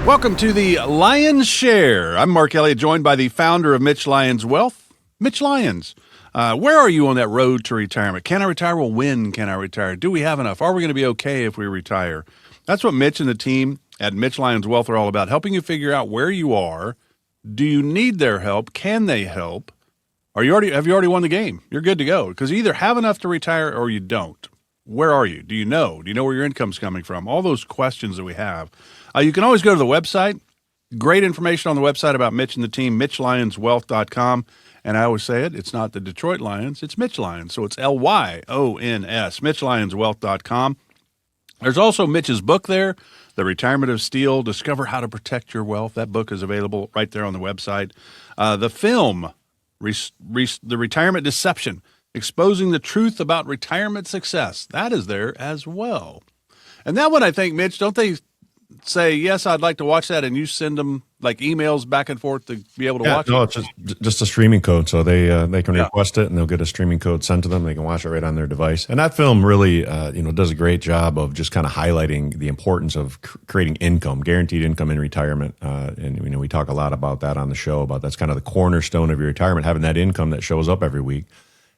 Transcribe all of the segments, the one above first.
Welcome to the Lyons Share. I'm Mark Elliott, joined by the founder of Mitch Lyons Wealth, Mitch Lyons. Where are you on that road to retirement? Can I retire? Well, when can I retire? Do we have enough? Are we going to be okay if we retire? That's what Mitch and the team at Mitch Lyons Wealth are all about, helping you figure out where you are. Do you need their help? Can they help? Have you already won the game? You're good to go, because you either have enough to retire or you don't. Where are you? Do you know? Do you know where your income's coming from? All those questions that we have. You can always go to the website. Great information on the website about Mitch and the team, MitchLyonsWealth.com. And I always say it's not the Detroit Lions, it's Mitch Lyons. So it's Lyons, MitchLyonsWealth.com. There's also Mitch's book there, The Retirement of Steel, Discover How to Protect Your Wealth. That book is available right there on the website. The film, The Retirement Deception, Exposing the Truth About Retirement Success. That is there as well. And that one, I think, Mitch, don't they say, yes, I'd like to watch that, and you send them like emails back and forth to be able to watch it? No, it's just a streaming code. So they can request it, and they'll get a streaming code sent to them. They can watch it right on their device. And that film really, does a great job of just kind of highlighting the importance of creating income, guaranteed income in retirement. And we talk a lot about that on the show, about that's kind of the cornerstone of your retirement, having that income that shows up every week.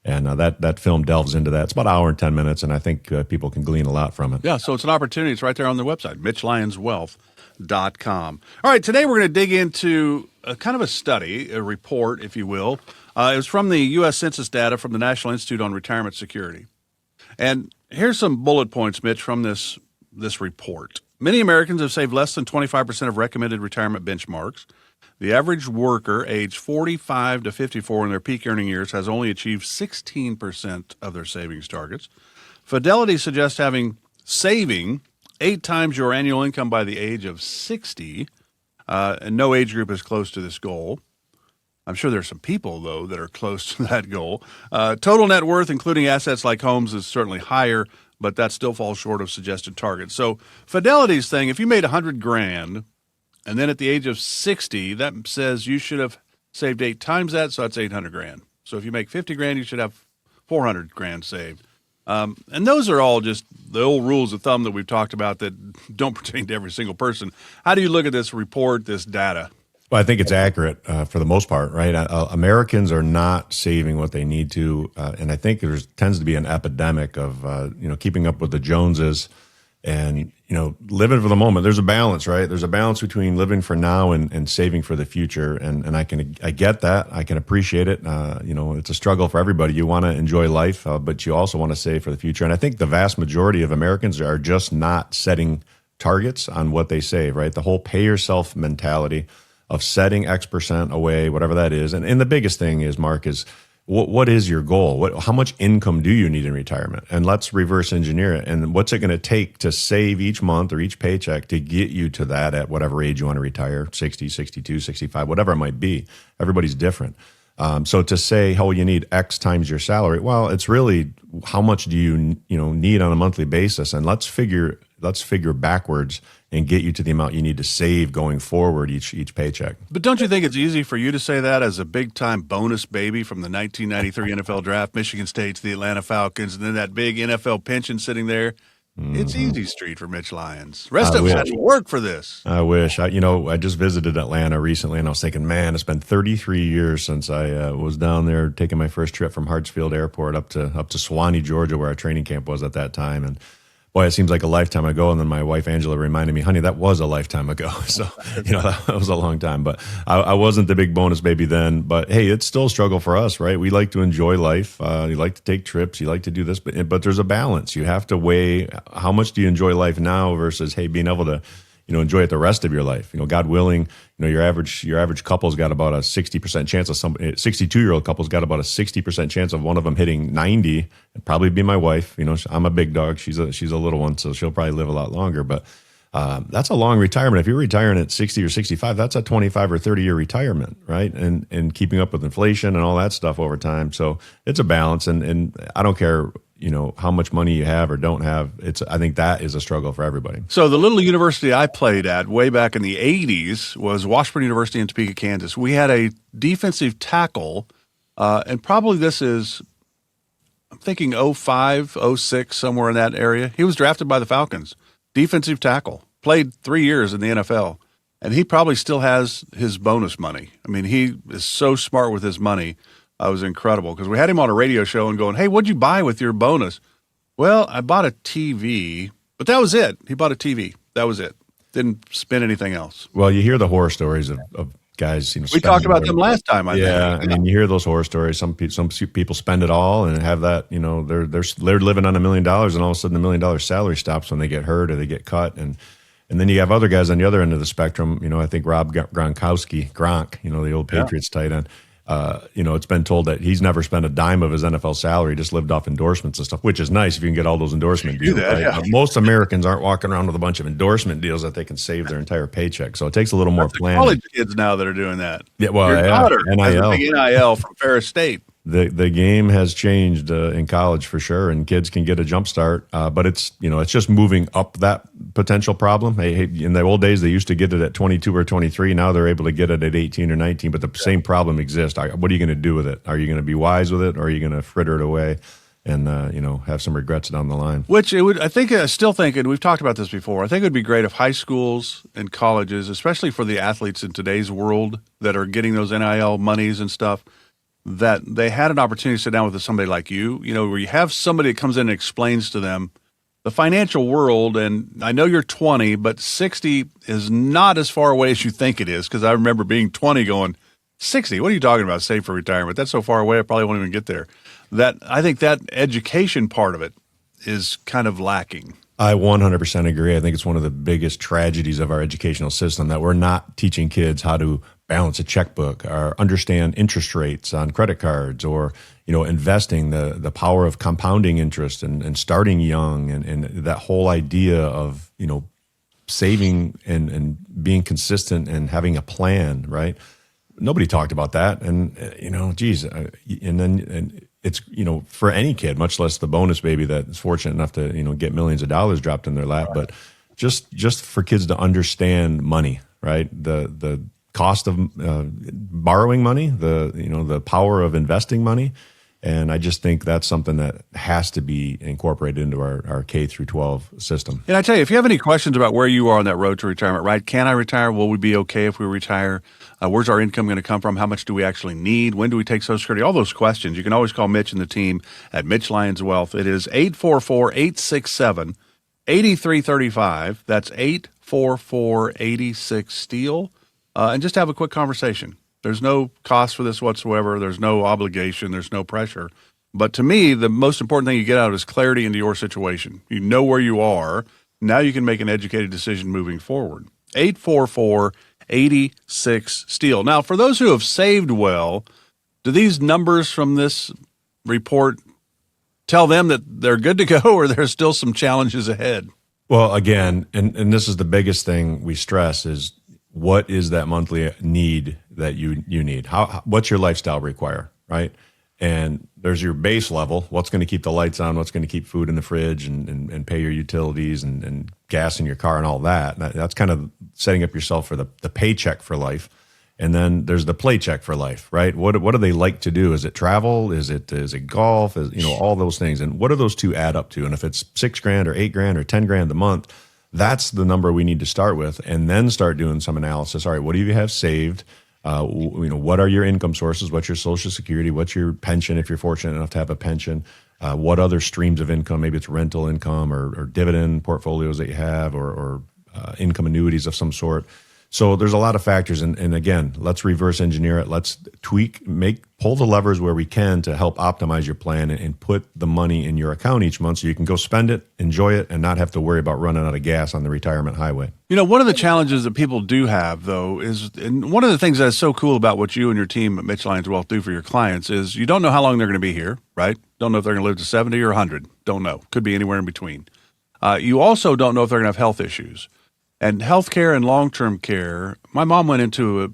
And that film delves into that. It's about an hour and 10 minutes, and I think people can glean a lot from it. Yeah, so it's an opportunity. It's right there on their website, MitchLyonsWealth.com. All right, today we're going to dig into a kind of a study, a report, if you will. It was from the U.S. Census data from the National Institute on Retirement Security. And here's some bullet points, Mitch, from this report. Many Americans have saved less than 25% of recommended retirement benchmarks. The average worker aged 45 to 54 in their peak earning years has only achieved 16% of their savings targets. Fidelity suggests saving 8 times your annual income by the age of 60, and no age group is close to this goal. I'm sure there's some people, though, that are close to that goal. Total net worth, including assets like homes, is certainly higher, but that still falls short of suggested targets. So Fidelity's thing, if you made $100,000, and then at the age of 60, that says you should have saved 8 times that, so that's $800,000. So if you make $50,000, you should have $400,000 saved. And those are all just the old rules of thumb that we've talked about that don't pertain to every single person. How do you look at this report, this data? Well, I think it's accurate for the most part, right? Americans are not saving what they need to, and I think there tends to be an epidemic of keeping up with the Joneses and living for the moment. There's a balance, right? There's a balance between living for now and saving for the future, and I get that. I can appreciate it. It's a struggle for everybody. You want to enjoy life, but you also want to save for the future. And I think the vast majority of Americans are just not setting targets on what they save, right? The whole pay yourself mentality of setting X% away, whatever that is. And the biggest thing is, Mark, is what is your goal? How much income do you need in retirement? And let's reverse engineer it. And what's it going to take to save each month or each paycheck to get you to that at whatever age you want to retire, 60, 62, 65, whatever it might be. Everybody's different. So to say, you need X times your salary, well, it's really how much do you need on a monthly basis? And let's figure backwards and get you to the amount you need to save going forward each paycheck. But don't you think it's easy for you to say that as a big-time bonus baby from the 1993 NFL Draft, Michigan State to the Atlanta Falcons, and then that big NFL pension sitting there? Mm-hmm. It's easy street for Mitch Lyons. Rest of us had to work for this. I wish. I just visited Atlanta recently, and I was thinking, man, it's been 33 years since I was down there taking my first trip from Hartsfield Airport up to Suwanee, Georgia, where our training camp was at that time. And boy, it seems like a lifetime ago. And then my wife, Angela, reminded me, honey, that was a lifetime ago. So, that was a long time. But I wasn't the big bonus baby then. But, hey, it's still a struggle for us, right? We like to enjoy life. You like to take trips. You like to do this. But there's a balance. You have to weigh how much do you enjoy life now versus, hey, being able to enjoy it the rest of your life. God willing, your average couple's got about a 60% chance of 62-year-old couple's got about a 60% chance of one of them hitting 90. It'd probably be my wife. I'm a big dog. She's a little one, so she'll probably live a lot longer. But that's a long retirement. If you're retiring at 60 or 65, that's a 25 or 30-year retirement, right? And keeping up with inflation and all that stuff over time. So it's a balance. And I don't care how much money you have or don't have. I think that is a struggle for everybody. So the little university I played at way back in the 80s was Washburn University in Topeka, Kansas. We had a defensive tackle, and probably this is, I'm thinking 05, 06, somewhere in that area. He was drafted by the Falcons. Defensive tackle. Played 3 years in the NFL. and he probably still has his bonus money. I mean, he is so smart with his money. It was incredible because we had him on a radio show and going, "Hey, what'd you buy with your bonus?" "Well, I bought a TV, but that was it." He bought a TV. That was it. Didn't spend anything else. Well, you hear the horror stories of guys, We talked about them last time, I think. I mean, you hear those horror stories. Some people spend it all and have that. They're living on $1 million, and all of a sudden, the $1 million salary stops when they get hurt or they get cut, and then you have other guys on the other end of the spectrum. I think Rob Gronkowski, the old Patriots tight end. It's been told that he's never spent a dime of his NFL salary, just lived off endorsements and stuff, which is nice if you can get all those endorsement deals. Right? Yeah. Most Americans aren't walking around with a bunch of endorsement deals that they can save their entire paycheck. So it takes a little more planning. College kids now that are doing that. Yeah, well, Your daughter has a NIL. big NIL from Ferris State. The game has changed in college for sure, and kids can get a jump start. But it's just moving up that potential problem. Hey, in the old days, they used to get it at 22 or 23. Now they're able to get it at 18 or 19. But the same problem exists. What are you going to do with it? Are you going to be wise with it, or are you going to fritter it away and have some regrets down the line? Which it would, I still think, and we've talked about this before. I think it would be great if high schools and colleges, especially for the athletes in today's world that are getting those NIL monies and stuff, that they had an opportunity to sit down with somebody like you, where you have somebody that comes in and explains to them the financial world. And I know you're 20, but 60 is not as far away as you think it is. Because I remember being 20 going, 60, what are you talking about? Save for retirement. That's so far away, I probably won't even get there. I think that education part of it is kind of lacking. I 100% agree. I think it's one of the biggest tragedies of our educational system that we're not teaching kids how to balance a checkbook or understand interest rates on credit cards, or investing, the power of compounding interest and starting young, and that whole idea of saving and being consistent and having a plan, right? Nobody talked about that, and it's for any kid, much less the bonus baby that is fortunate enough to get millions of dollars dropped in their lap, but just for kids to understand money, right? The cost of borrowing money, the power of investing money. And I just think that's something that has to be incorporated into our K through 12 system. And I tell you, if you have any questions about where you are on that road to retirement, right? Can I retire? Will we be okay if we retire? Where's our income going to come from? How much do we actually need? When do we take Social Security? All those questions. You can always call Mitch and the team at Mitch Lyons Wealth. It is 844-867-8335. That's 844-86-STEEL. And just have a quick conversation. There's no cost for this whatsoever. There's no obligation. There's no pressure. But to me, the most important thing you get out is clarity into your situation. You know where you are. Now you can make an educated decision moving forward. 844-86-STEEL. Now, for those who have saved well, do these numbers from this report tell them that they're good to go, or there's still some challenges ahead? Well, again, and this is the biggest thing we stress is, what is that monthly need that you need? What's your lifestyle require, right? And there's your base level. What's going to keep the lights on? What's going to keep food in the fridge and pay your utilities and gas in your car and all that? That's kind of setting up yourself for the paycheck for life. And then there's the playcheck for life, right? What do they like to do? Is it travel? Is it golf? All those things. And what do those two add up to? And if it's $6,000 or $8,000 or $10,000 a month, that's the number we need to start with, and then start doing some analysis. All right, what do you have saved? What are your income sources? What's your Social Security? What's your pension if you're fortunate enough to have a pension? What other streams of income? Maybe it's rental income or dividend portfolios that you have, or income annuities of some sort. So there's a lot of factors, and again, let's reverse engineer it. Let's tweak, pull the levers where we can to help optimize your plan and put the money in your account each month so you can go spend it, enjoy it, and not have to worry about running out of gas on the retirement highway. One of the challenges that people do have, though, is, and one of the things that's so cool about what you and your team at Mitch Lyons Wealth do for your clients is you don't know how long they're going to be here, right? Don't know if they're going to live to 70 or 100. Don't know. Could be anywhere in between. You also don't know if they're going to have health issues. And healthcare and long-term care, my mom went into a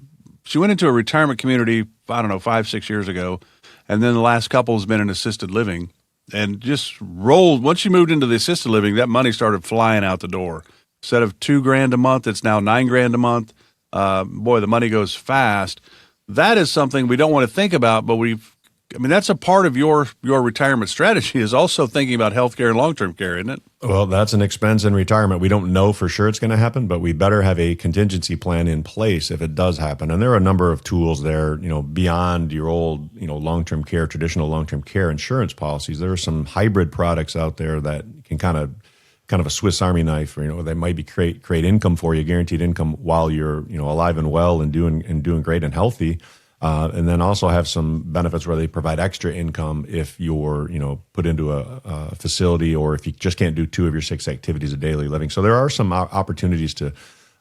retirement community, 5-6 years ago. And then the last couple has been in assisted living, and just rolled. Once she moved into the assisted living, that money started flying out the door. Instead of $2,000 a month, it's now $9,000 a month. Boy, the money goes fast. That is something we don't want to think about, but we've I mean, that's a part of your retirement strategy is also thinking about healthcare and long-term care, isn't it? Well, that's an expense in retirement. We don't know for sure it's going to happen, but we better have a contingency plan in place if it does happen. And there are a number of tools there, beyond your old, long-term care, traditional long-term care insurance policies. There are some hybrid products out there that can kind of a Swiss Army knife, they might be create income for you, guaranteed income while you're, alive and well and doing great and healthy. And then also have some benefits where they provide extra income if you're, put into a facility or if you just can't do 2 of your 6 activities of daily living. So there are some opportunities to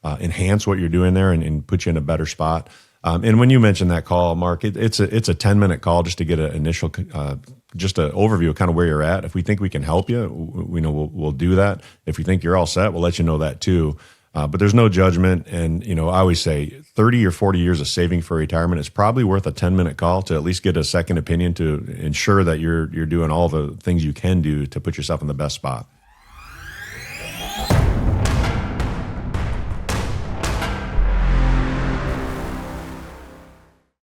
enhance what you're doing there and put you in a better spot. And when you mentioned that call, Mark, it's a 10-minute call just to get an initial, just an overview of kind of where you're at. If we think we can help you, we'll do that. If we think you're all set, we'll let you know that too. But there's no judgment. And, I always say 30 or 40 years of saving for retirement is probably worth a 10-minute call to at least get a second opinion to ensure that you're doing all the things you can do to put yourself in the best spot.